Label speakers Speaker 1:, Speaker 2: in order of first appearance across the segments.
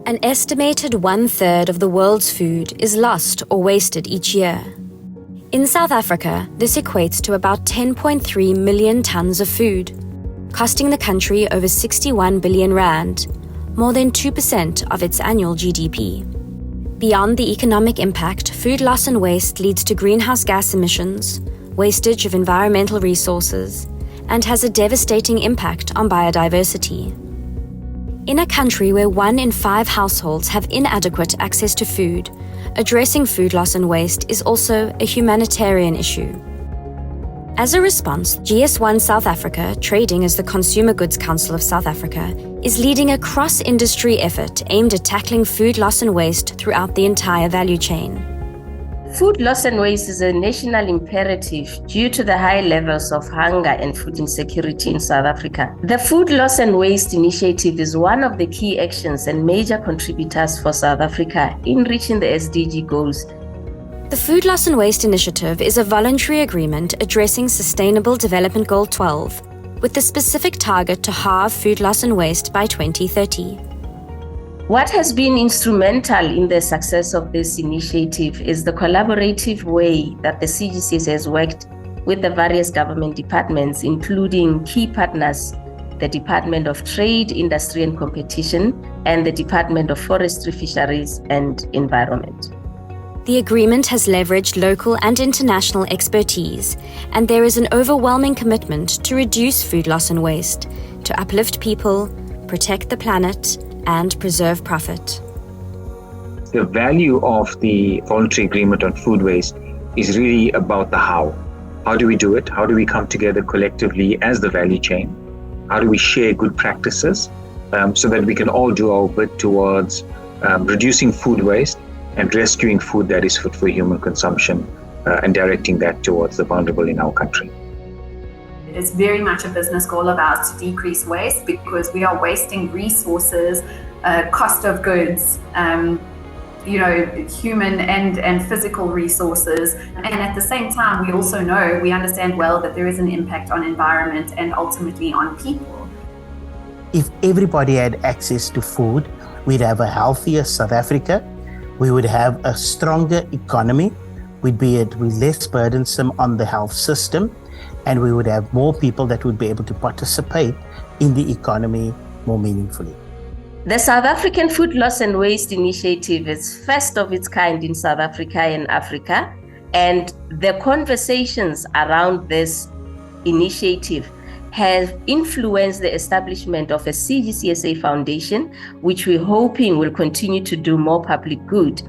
Speaker 1: An estimated 1/3 of the world's food is lost or wasted each year. In South Africa, this equates to about 10.3 million tons of food, costing the country over 61 billion rand, more than 2% of its annual GDP. Beyond the economic impact, food loss and waste leads to greenhouse gas emissions, wastage of environmental resources, and has a devastating impact on biodiversity. In a country where 1 in 5 households have inadequate access to food, addressing food loss and waste is also a humanitarian issue. As a response, GS1 South Africa, trading as the Consumer Goods Council of South Africa, is leading a cross-industry effort aimed at tackling food loss and waste throughout the entire value chain.
Speaker 2: Food loss and waste is a national imperative due to the high levels of hunger and food insecurity in South Africa. The Food Loss and Waste Initiative is one of the key actions and major contributors for South Africa in reaching the SDG goals.
Speaker 1: The Food Loss and Waste Initiative is a voluntary agreement addressing Sustainable Development Goal 12, with the specific target to halve food loss and waste by 2030.
Speaker 2: What has been instrumental in the success of this initiative is the collaborative way that the CGCSA has worked with the various government departments, including key partners, the Department of Trade, Industry and Competition, and the Department of Forestry, Fisheries and Environment.
Speaker 1: The agreement has leveraged local and international expertise, and there is an overwhelming commitment to reduce food loss and waste, to uplift people, protect the planet, and preserve profit.
Speaker 3: The value of the voluntary agreement on food waste is really about the how. How do we do it? How do we come together collectively as the value chain? How do we share good practices so that we can all do our bit towards reducing food waste and rescuing food that is fit for human consumption and directing that towards the vulnerable in our country.
Speaker 4: It is very much a business goal of ours to decrease waste because we are wasting resources, cost of goods, human and physical resources. And at the same time, we also know, we understand well that there is an impact on environment and ultimately on people.
Speaker 5: If everybody had access to food, we'd have a healthier South Africa, we would have a stronger economy, we'd be less burdensome on the health system, and we would have more people that would be able to participate in the economy more meaningfully.
Speaker 2: The South African Food Loss and Waste Initiative is first of its kind in South Africa and Africa, and the conversations around this initiative have influenced the establishment of a CGCSA Foundation, which we're hoping will continue to do more public good.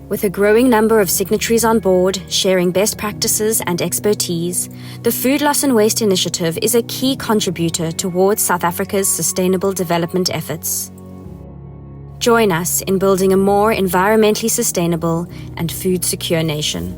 Speaker 1: With a growing number of signatories on board, sharing best practices and expertise, the Food Loss and Waste Initiative is a key contributor towards South Africa's sustainable development efforts. Join us in building a more environmentally sustainable and food secure nation.